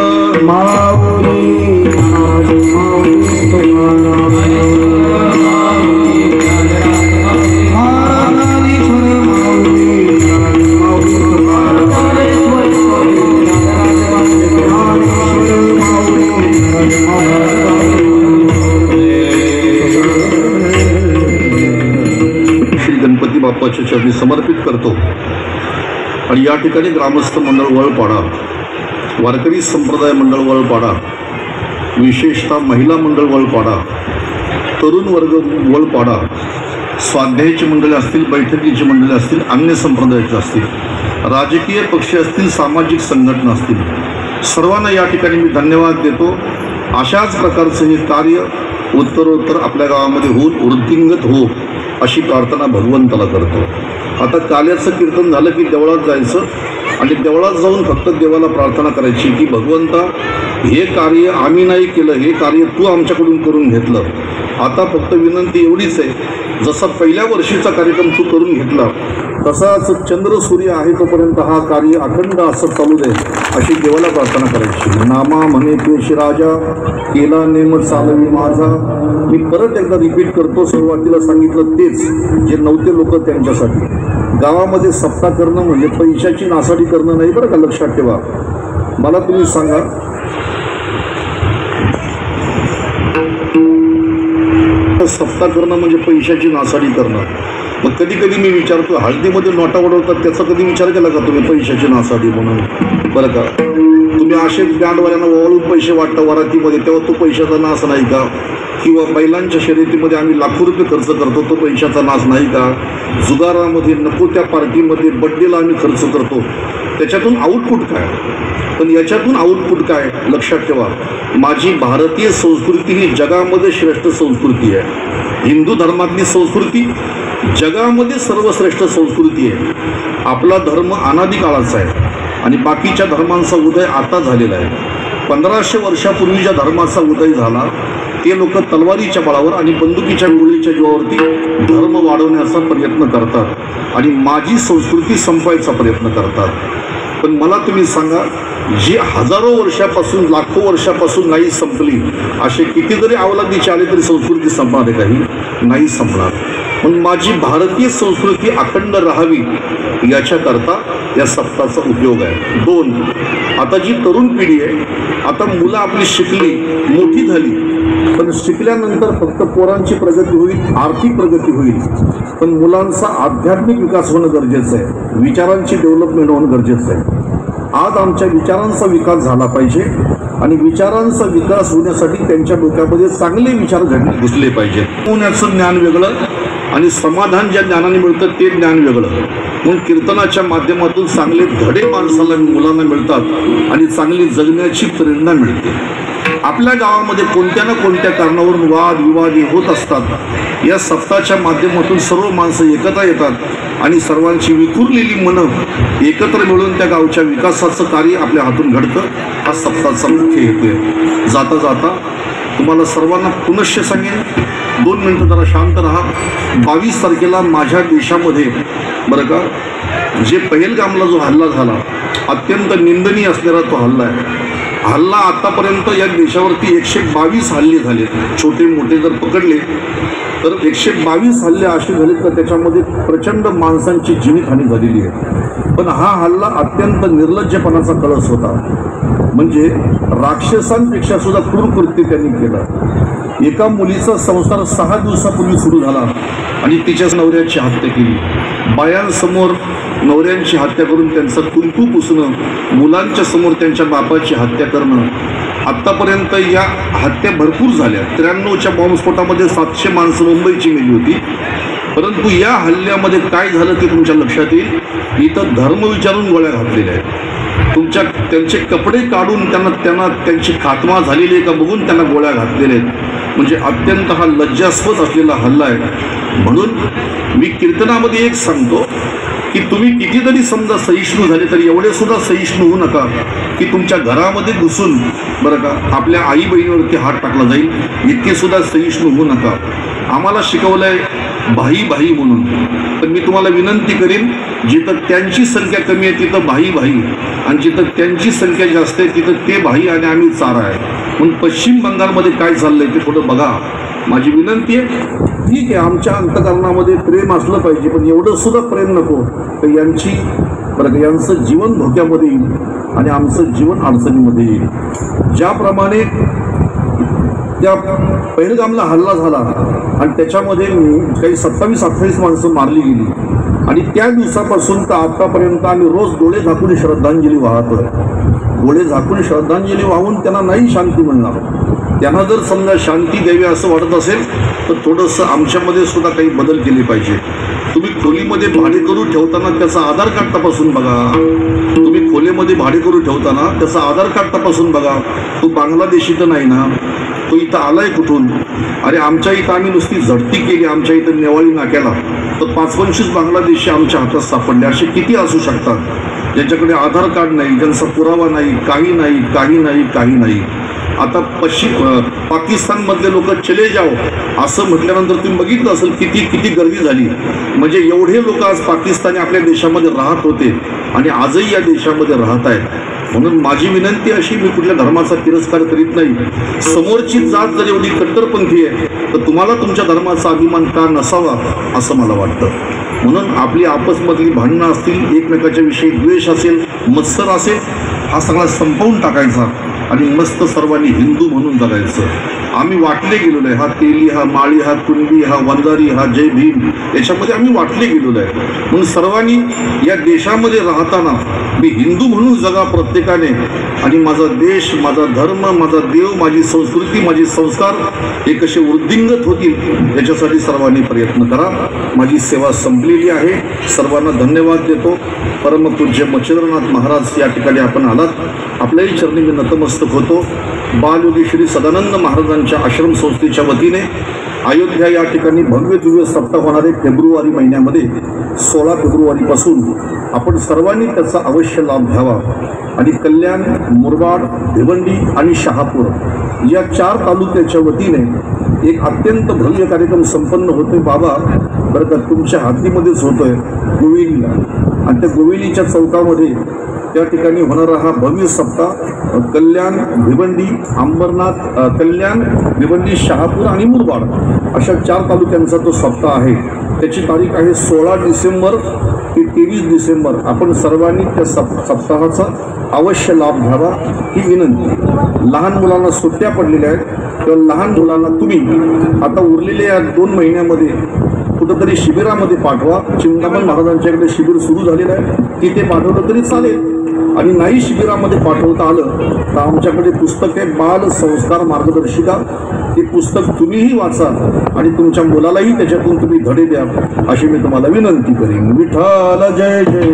गणपती बाप्पाच्या चरणी समर्पित करतो. आणि या ठिकाणी ग्रामस्थ मंडळ वळपाडा, वारकरी संप्रदाय मंडळ वळपाडा, विशेषतः महिला मंडळ वळपाडा, तरुण वर्ग वळपाडा, स्वाध्यायाची मंडळे असतील, बैठकीची मंडळे असतील, अन्य संप्रदायाचे असतील, राजकीय पक्ष असतील, सामाजिक संघटना असतील, सर्वांना या ठिकाणी मी धन्यवाद देतो. अशाच प्रकारचं हे कार्य उत्तरोत्तर आपल्या गावामध्ये होऊन वृद्धिंगत हो अशी प्रार्थना भगवंताला करतो. आता काल्याचं कीर्तन झालं की देवळात जायचं आणि देवळात जाऊन फक्त देवाला प्रार्थना करायची की भगवंता हे कार्य आम्ही नाही केलं, हे कार्य तू आमच्याकडून करून घेतलं. आता फक्त विनंती एवढीच आहे, जसा पहिल्या वर्षीचा कार्यक्रम तू करून घेतला तसाच चंद्र सूर्य आहे तोपर्यंत हा कार्य अखंड असं चालू दे अशी देवाला प्रार्थना करायची. नामा म्हणे पेश राजा केला नेम चालवी माझा. मी परत एकदा रिपीट करतो, सुरुवातीला सांगितलं तेच जे नव्हते लोक त्यांच्यासाठी. गावामध्ये सप्ताह करणं म्हणजे पैशाची नासाडी करणं नाही बरं का, लक्षात ठेवा. मला तुम्ही सांगा, सप्ताह करणं म्हणजे पैशाची नासाडी करणं. मग कधी कधी मी विचारतो, हळदीमध्ये नोटा उडवतात त्याचा कधी विचार केला का तुम्ही पैशाची नासाडी म्हणून? बरं का, तुम्ही असे बँडवाल्यांना ओवाळून पैसे वाटता वरातीमध्ये, तेव्हा तो पैशाचा नाश नाही का? किंवा बैलांच्या शर्यतीमध्ये आम्ही लाखो रुपये खर्च करतो, तो पैशाचा नाश नाही का? जुगारामध्ये नको त्या पार्टीमध्ये बड्डेला आम्ही खर्च करतो, त्याच्यातून आउटपुट काय? पण याच्यातून आउटपुट काय लक्षात ठेवा. माझी भारतीय संस्कृती ही जगामध्ये श्रेष्ठ संस्कृती आहे. हिंदू धर्मातली संस्कृती जगामध्ये सर्वश्रेष्ठ संस्कृती आहे. आपला धर्म अनादी काळाचा आहे आणि बाकीच्या धर्मांचा उदय आता झालेला आहे. 1500 वर्षापूर्वी ज्या धर्माचा उदय झाला ते लोक तलवारीच्या बळावर आणि बंदुकीच्या गोळीच्या जीवावरती धर्म वाढवण्याचा प्रयत्न करतात आणि माझी संस्कृती संपवायचा प्रयत्न करतात. पण मला तुम्ही सांगा, जी हजारो वर्षापासून लाखो वर्षापासून नाही संपली, असे किती जरी अवलादीचे आले तरी संस्कृती संपणार आहे काही नाही संपणार. पण माझी भारतीय संस्कृती अखंड राहावी याच्याकरता या सप्ताहाचा उपयोग आहे. 2, आता जी तरुण पिढी आहे, आता मुलं आपली शिकली मोठी झाली पण शिकल्यानंतर फक्त पोरांची प्रगती होईल, आर्थिक प्रगती होईल, पण मुलांचा आध्यात्मिक विकास होणं गरजेचं आहे, विचारांची डेव्हलपमेंट होणं गरजेचं आहे. आज आमच्या विचारांचा विकास झाला पाहिजे आणि विचारांचा विकास होण्यासाठी त्यांच्या डोक्यामध्ये चांगले विचार घुसले पाहिजेत. होण्याचं ज्ञान वेगळं आणि समाधान ज्या ज्ञानाने मिळतं ते ज्ञान वेगळं. म्हणून कीर्तनाच्या माध्यमातून चांगले धडे माणसाला मुलांना मिळतात आणि चांगली जगण्याची प्रेरणा मिळते. आपल्या गावामध्ये कोणत्या ना कोणत्या कारणावरून वाद विवाद होत असतात. या सप्ताहाच्या माध्यमातून सर्व माणसं एकत्र येतात आणि सर्वांची विखुरलेली मनं एकत्र मिळून त्या गावच्या विकासाचं कार्य आपल्या हातून घडतं. हा सप्ताहाचा मुख्य हेतू आहे. जाता जाता तुम्हाला सर्वांना पुनश्च सांगेन, 2 मिनिटं जरा शांत राहा. 22 तारखेला माझ्या देशामध्ये बरं का, जे पहलगामला जो हल्ला झाला, अत्यंत निंदनीय असणारा तो हल्ला आहे. हल्ला आतापर्यंत या देशावरती 122 हल्ले झाले, छोटे मोठे जर पकडले तर 122 हल्ले असे झाले तर त्याच्यामध्ये प्रचंड माणसांची जीवितहानी झालेली आहे. पण हा हल्ला अत्यंत निर्लज्जपणाचा कळस होता. म्हणजे राक्षसांपेक्षा सुद्धा क्रूर कृत्य त्यांनी केलं. एका मुलीचा संसार 6 दिवसापूर्वी सुरू झाला आणि तिच्या नवऱ्याची हत्या केली. बायांसमोर नवऱ्यांची हत्या करून त्यांचा कुंकू पुसणं, मुलांच्या समोर त्यांच्या बापाची हत्या करणं. आत्तापर्यंत या हत्या भरपूर झाल्या. 93च्या बॉम्बस्फोटामध्ये 700 माणसं मुंबईची मेली होती. परंतु या हल्ल्यामध्ये काय झालं ते तुमच्या लक्षात येईल. इथं धर्म विचारून गोळ्या घातलेल्या आहेत. त्यांचे कपडे काढून त्यांची खात्मा झालेली आहे का बघून त्यांना गोळ्या घातलेल्या आहेत. म्हणजे अत्यंत हा लज्जास्पद असलेला हल्ला आहे. म्हणून मी कीर्तनामध्ये एक सांगतो की तुम्ही किती जरी समजा सहिष्णू झाले तरी एवढे सुद्धा सहिष्णू होऊ नका की तुमच्या घरामध्ये घुसून बरं का आपल्या आई बहिणीवरती हात टाकला जाईल. इतके सुद्धा सहिष्णू होऊ नका. आम्हाला शिकवलं आहे भाई भाई म्हणून. तर मी तुम्हाला विनंती करीन, जिथं त्यांची संख्या कमी आहे तिथं भाई भाई आणि जिथं त्यांची संख्या जास्त आहे तिथं ते भाई आणि आम्ही चारा आहे. म्हणून पश्चिम बंगालमध्ये काय चाललंय ते थोडं बघा. माझी विनंती आहे, ठीक आहे आमच्या अंतकरणामध्ये प्रेम असलं पाहिजे, पण एवढं सुद्धा प्रेम नको तर यांचं जीवन धोक्यामध्ये येईल आणि आमचं जीवन अडचणीमध्ये येईल. ज्याप्रमाणे त्या पहलगामला हल्ला झाला आणि त्याच्यामध्ये काही 27-28 माणसं मारली गेली आणि त्या दिवसापासून तर आतापर्यंत आम्ही रोज डोळे झाकून श्रद्धांजली वाहतोय. डोळे झाकून श्रद्धांजली वाहून त्यांना नाही शांती मिळणार. त्यांना जर समजा शांती द्यावी असं वाटत असेल तर थोडंसं आमच्यामध्ये सुद्धा काही बदल केले पाहिजे. तुम्ही खोलीमध्ये भाडेकरू ठेवताना त्याचा आधार कार्ड तपासून बघा. तुम्ही खोलीमध्ये भाडेकरू ठेवताना त्याचा आधार कार्ड तपासून बघा. तो बांगलादेशी तर नाही ना, तो इथं आलाय कुठून? अरे आमच्या इथं आम्ही नुसती झडती केली आमच्या इथं नेवाळी नाक्याला तर 25-25 बांगलादेशी आमच्या हातात सापडले. असे किती असू शकतात ज्यांच्याकडे आधार कार्ड नाही, ज्यांचा पुरावा नाही, काही नाही काही नाही काही नाही. आता पाकिस्तानमधले लोक चले जाओ असं म्हटल्यानंतर तुम्ही बघितलं असेल किती गर्दी झाली. म्हणजे एवढे लोक आज पाकिस्तानी आपल्या देशामध्ये राहत होते आणि आजही या देशामध्ये राहत आहेत. म्हणून माझी विनंती अशी, मी कुठल्या धर्माचा तिरस्कार करीत नाही. समोरची जात जर एवढी कट्टरपंथी आहे तर तुम्हाला तुमच्या धर्माचा अभिमान का नसावा असं मला वाटतं. म्हणून आपली आपसमधली भांडणं असतील, एकमेकाच्या विषयी द्वेष असेल, मत्सर असेल, हा सगळा संपवून टाकायचा आणि मस्त सर्वांनी हिंदू म्हणून जगायचं. आम्ही वाटले गेलेलो आहे. हा तेली, हा माळी, हा कुणबी, हा वंजारी, हा जय भीम, याच्यामध्ये आम्ही वाटले गेलेलो आहे. म्हणून सर्वांनी या देशामध्ये राहताना मी हिंदू म्हणून जगा प्रत्येकाने आणि माझा देश, माझा धर्म, माझा देव, माझी संस्कृती, माझे संस्कार हे कसे वृद्धिंगत होतील याच्यासाठी सर्वांनी प्रयत्न करा. माझी सेवा संपलेली आहे. सर्वांना धन्यवाद देतो. परमपूज्य मच्छिंद्रनाथ महाराज या ठिकाणी आपण आलात, आपल्याही चरणी मी नतमस्तक होतो. बालयोगी श्री सदानंद महाराजांच्या आश्रम संस्थेच्या वतीने अयोध्या या ठिकाणी भव्य दिव्य सप्ताह होणारे फेब्रुवारी महिन्यामध्ये 16 फेब्रुवारीपासून आपण सर्वांनी त्याचा अवश्य लाभ घ्यावा. आणि कल्याण, मुरबाड, भिवंडी आणि शहापूर या 4 तालुक्याच्या वतीने एक अत्यंत भव्य कार्यक्रम संपन्न होतोय. बाबा बरं का तुमच्या हातीमध्येच होतोय गोविली, आणि त्या गोविलीच्या चौकामध्ये त्या ठिकाणी होणारा हा भव्य सप्ताह कल्याण, भिवंडी, अंबरनाथ, कल्याण, भिवंडी, शहापूर आणि मुरबाड अशा 4 तालुक्यांचा तो सप्ताह आहे. त्याची तारीख आहे 16 डिसेंबर की 23 डिसेंबर आपण सर्वांनी त्या सप्ताहाचा अवश्य लाभ घ्यावा ही विनंती. लहान मुलांना सुट्ट्या पडलेल्या आहेत, तर लहान मुलांना तुम्ही आता उरलेल्या 2 महिन्यामध्ये कुठंतरी शिबिरामध्ये पाठवा. चिंतामण महाराजांच्याकडे शिबिर सुरू झालेलं आहे, तिथे पाठवलं तरी चालेल. आणि नाही शिबिरामध्ये पाठवता आलं तर आमच्याकडे पुस्तक आहे बाल संस्कार मार्गदर्शिका. ते पुस्तक तुम्हीही वाचा आणि तुमच्या मुलालाही त्याच्यातून तुम्ही धडे द्या अशी मी तुम्हाला विनंती करेन. विठ्ठल जय जय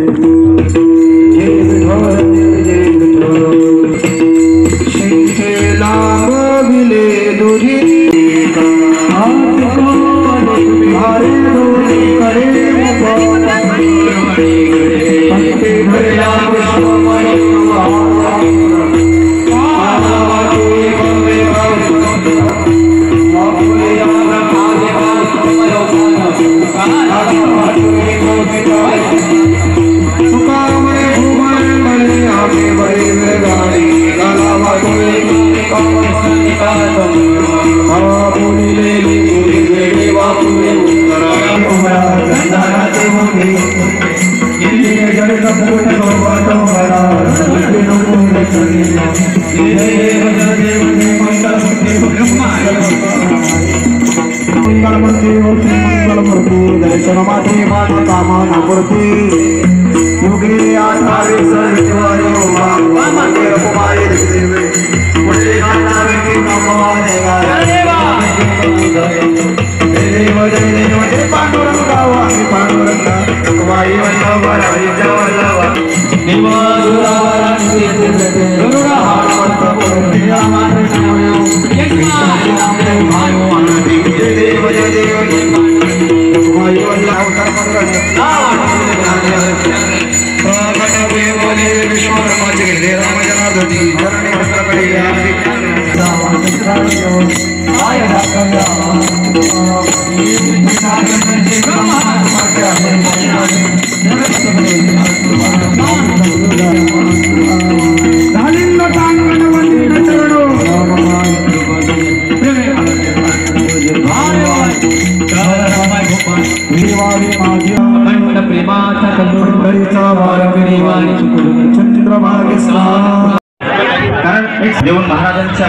देऊन महाराजांच्या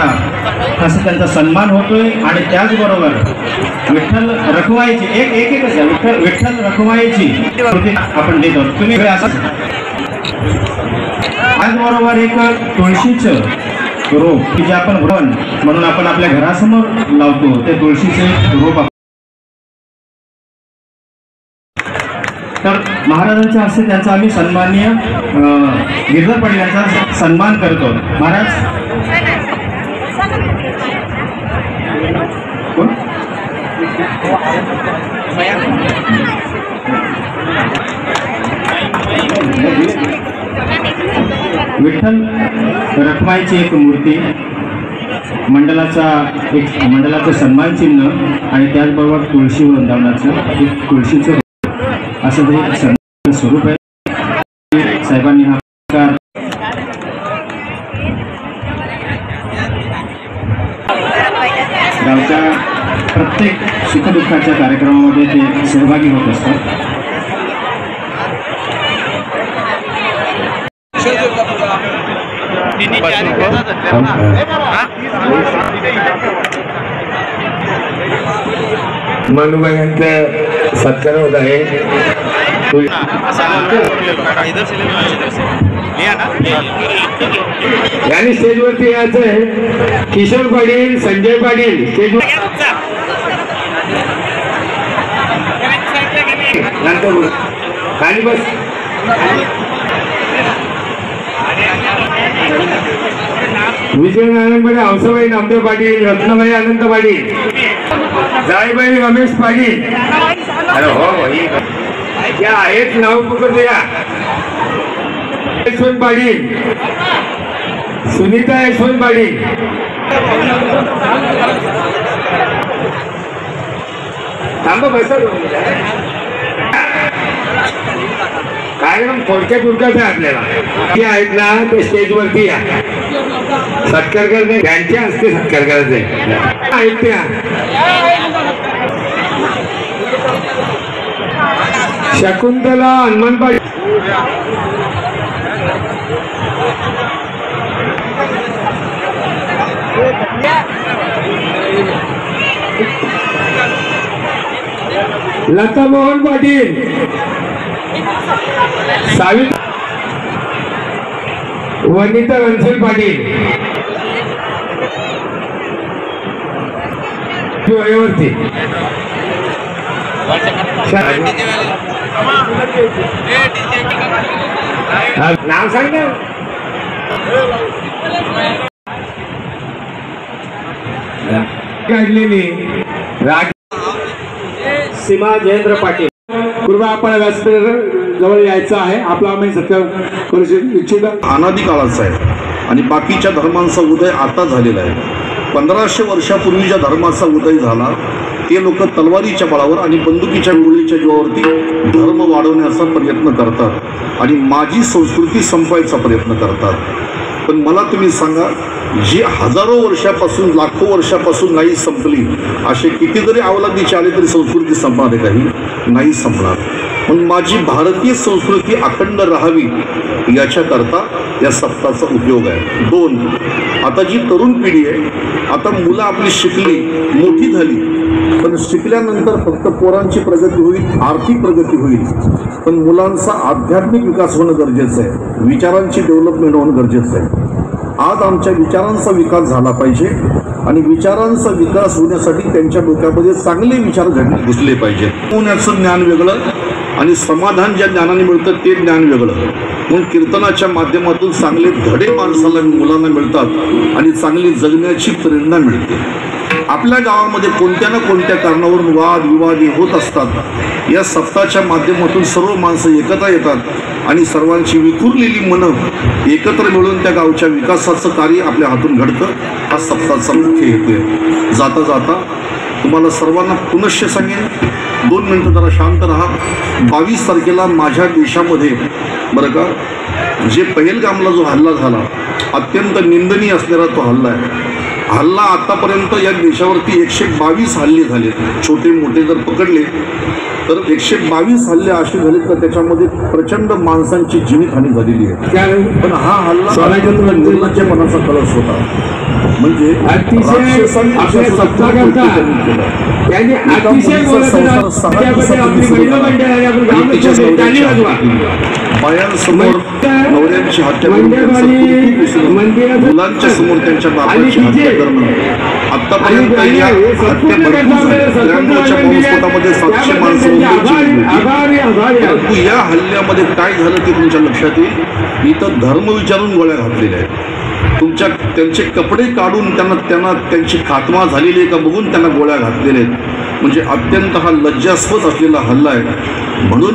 असं त्यांचा सन्मान होतोय. आणि त्याचबरोबर विठ्ठल रखुमाईची एकच आहे, विठ्ठल रखुमाईची आपण देतो. तुम्ही त्याचबरोबर एक तुळशीचं रोप की जे आपण भवन म्हणून आपण आपल्या घरासमोर लावतो, ते तुळशीचे रोप तर महाराजांच्या हस्ते त्यांचा आम्ही सन्माननीय गिरधर पाटील यांचा सन्मान करतो. महाराज विठ्ठल रखुमाईची एक मूर्ती, मंडलाचं सन्मान चिन्ह आणि त्याचबरोबर तुळशी वृंदावनाचं एक तुळशीचं असं ते सन्मान स्वरूप आहे. साहेबांनी हा प्रकार गावच्या प्रत्येक सुखदुःखाच्या कार्यक्रमामध्ये ते सहभागी होत असतात. मनुबाईंचा सत्कार होत आहे. याने स्टेजवरती यायचं आहे. किशोर पाटील, संजय पाटील स्टेजवर खाली बस. विजय नारायणबाई, हंसाबाई नामदेव पाटील, रत्नाबाई अनंत पाटील, जाळीबाई रमेश पाटील. अरे हो या आहेत नाव पकडतो या. यशवंत पाटील, सुनीता यशवंत पाटील, थांबा बसा. कार्यक्रम थोडक्यात उरकायचा आहे आपल्याला. ते आहेत ना ते स्टेजवरती या. सत्कार करते त्यांच्या हस्ते सत्कार करायचे आहेत त्या. शकुंतला हनुमान पाटील, लता मोहन पाटील, सावित्री, वनिता रणसोल पाटील, वयोवर्ती नाव सांग ना. काढलेली सीमा जयेंद्र पाटील. कृपया आपण व्यासपीठ जवळ यायचं आहे. आपला आम्ही सत्कार करू इच्छित. अनादी काळाचा आहे आणि बाकीच्या धर्मांचा उदय आता झालेला आहे. 1500 वर्षापूर्वी ज्या धर्माचा उदय झाला ते लोक तलवारीच्या बळावर आणि बंदुकीच्या गोळीच्या जीवावरती धर्म वाढवण्याचा प्रयत्न करतात आणि माझी संस्कृती संपवायचा प्रयत्न करतात. पण मला तुम्ही सांगा, जी हजारो वर्षापासून लाखो वर्षापासून नाही संपली, असे किती जरी अवलादीचे आले तरी संस्कृती संपणार आहे काही नाही संपणार. पण माझी भारतीय संस्कृती अखंड राहावी याच्याकरता या सप्ताहाचा उपयोग आहे. 2, आता जी तरुण पिढी आहे, आता मुलं आपली शिकली मोठी झाली, पण शिकल्यानंतर फक्त पोरांची प्रगती होईल, आर्थिक प्रगती होईल, पण मुलांचा आध्यात्मिक विकास होणं गरजेचं आहे, विचारांची डेव्हलपमेंट होणं गरजेचं आहे. आज आमच्या विचारांचा विकास झाला पाहिजे आणि विचारांचा विकास होण्यासाठी त्यांच्या डोक्यामध्ये चांगले विचार घुसले पाहिजेत. होण्याचं ज्ञान वेगळं आणि समाधान ज्या ज्ञानाने मिळतं ते ज्ञान वेगळं. म्हणून कीर्तनाच्या माध्यमातून चांगले धडे माणसाला मुलांना मिळतात आणि चांगली जगण्याची प्रेरणा मिळते. आपल्या गावामध्ये कोणत्या ना कोणत्या कारणावरून वाद विवाद होत असतात. या सप्ताहाच्या माध्यमातून सर्व माणसं एकत्र येतात आणि सर्वांची विखुरलेली मनं एकत्र मिळून त्या गावच्या विकासाचं कार्य आपल्या हातून घडतं. हा सप्ताहाचा मुख्य हेतू आहे. जाता जाता तुम्हाला सर्वांना पुनश्च सांगेन, 2 मिनिटं जरा शांत राहा. 22 तारखेला माझ्या देशामध्ये बरं का, जे पहलगामला जो हल्ला झाला, अत्यंत निंदनीय असणारा तो हल्ला आहे. हल्ला आतापर्यंत या देशावरती 122 हल्ले झाले, छोटे मोठे जर पकडले तर 122 हल्ले असे झाले तर त्याच्यामध्ये प्रचंड माणसांची जीवितहानी झालेली आहे. पण हा हल्ला निर्लज्ज मनाचा कलश होता. म्हणजे बायांसमोर नवऱ्यांची हत्या करून मुलांच्या समोर त्यांच्या बापाची हत्या करणं, आतापर्यंत या हत्या बॉम्बस्फोटामध्ये 700 माणसं परंतु या हल्ल्यामध्ये काय झालं ते तुमच्या लक्षात येईल. इथं धर्म विचारून गोळ्या घातलेल्या आहेत. त्यांचे कपडे काढून त्यांची खात्मा झालेली आहे का बघून त्यांना गोळ्या घातलेल्या आहेत. म्हणजे अत्यंत हा लज्जास्पद असलेला हल्ला आहे. म्हणून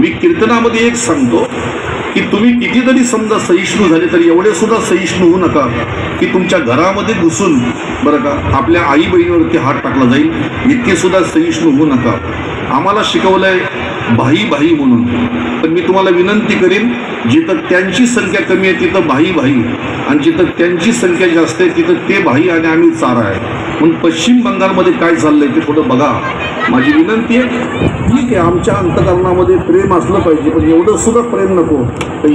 मी कीर्तनामध्ये एक सांगतो की तुम्ही किती जरी समजा सहिष्णू झाले तरी एवढे सुद्धा सहिष्णू होऊ नका की तुमच्या घरामध्ये घुसून बरं का आपल्या आई बहिणीवरती हात टाकला जाईल. इतके सुद्धा सहिष्णू होऊ नका. आम्हाला शिकवलंय भाई भाई म्हणून, पण मी तुम्हाला विनंती करीन, जिथं त्यांची संख्या कमी आहे तिथं भाई भाई आणि जिथं त्यांची संख्या जास्त आहे तिथं ते भाई आणि आम्ही चारा आहे. म्हणून पश्चिम बंगालमध्ये काय चाललंय ते थोडं बघा. माझी विनंती आहे, ठीक आहे आमच्या अंतकरणामध्ये प्रेम असलं पाहिजे, पण एवढं सुद्धा प्रेम नको तर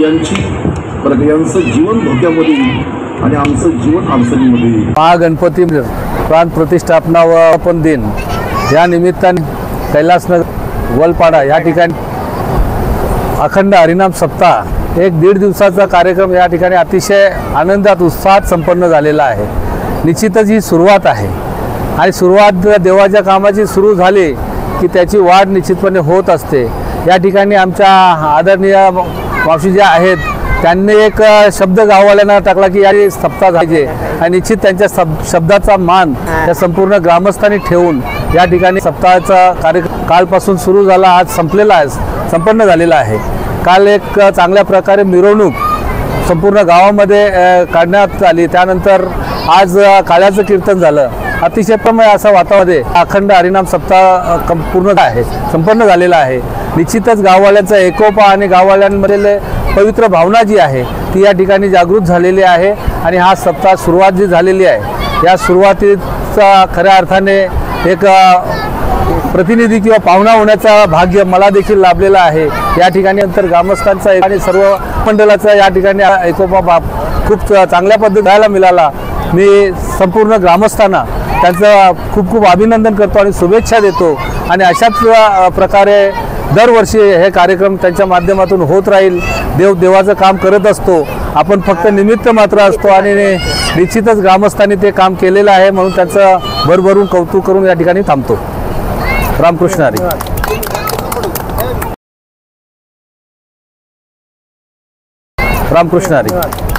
यांचं जीवन धोक्यामध्ये येईल आणि आमचं जीवन अडचणीमध्ये येईल. महागणपती प्राण प्रतिष्ठापना व वर्धापन दिन या निमित्ताने कैलासनगर वलपाडा या ठिकाणी अखंड हरिनाम सप्ताह 1-1.5 दिवसाचा कार्यक्रम या ठिकाणी अतिशय आनंदात उत्साहात संपन्न झालेला आहे. निश्चितच ही सुरुवात आहे आणि सुरुवात देवाच्या कामाची सुरू झाली की त्याची वाढ निश्चितपणे होत असते. या ठिकाणी आमच्या आदरणीय मावशी ज्या आहेत त्यांनी एक शब्द गाववाल्यांना टाकला की या सप्ताह झाले आणि निश्चित त्यांच्या शब्दाचा मान या संपूर्ण ग्रामस्थांनी ठेवून या ठिकाणी सप्ताहाचा कार्यक्रम कालपासून सुरू झाला, आज संपन्न झालेला आहे. काल एक चांगल्या प्रकारे मिरवणूक संपूर्ण गावामध्ये काढण्यात आली. त्यानंतर आज काळ्याचं कीर्तन झालं. अतिशय प्रमय असा वातावरण अखंड हरिनाम सप्ताह संपन्न झालेला आहे. निश्चितच गाववाल्यांचा एकोपा आणि गाववाल्यांमधील पवित्र भावना जी आहे ती या ठिकाणी जागृत झालेली आहे आणि हा सप्ताह सुरुवात जी झालेली आहे या सुरुवातीचा खऱ्या अर्थाने एक प्रतिनिधी किंवा पाहुणा होण्याचा भाग्य मला देखील लाभलेला आहे। या ठिकाणी नंतर ग्रामस्थांचा आणि सर्व मंडळाचा या ठिकाणी एकोपा खूप चांगल्या पद्धतीने मिळाला। मी संपूर्ण ग्रामस्थांना त्यांचं खूप खूप अभिनंदन करतो आणि शुभेच्छा देतो आणि अशाच प्रकारे दरवर्षी हे कार्यक्रम त्यांच्या माध्यमातून होत राहील। देवाचं काम करत असतो, आपण फक्त निमित्त मात्र असतो आणि निश्चितच ग्रामस्थांनी ते काम केलेलं आहे म्हणून त्याचं भरभरून कौतुक करून या ठिकाणी थांबतो। रामकृष्ण हरी। रामकृष्ण हरी।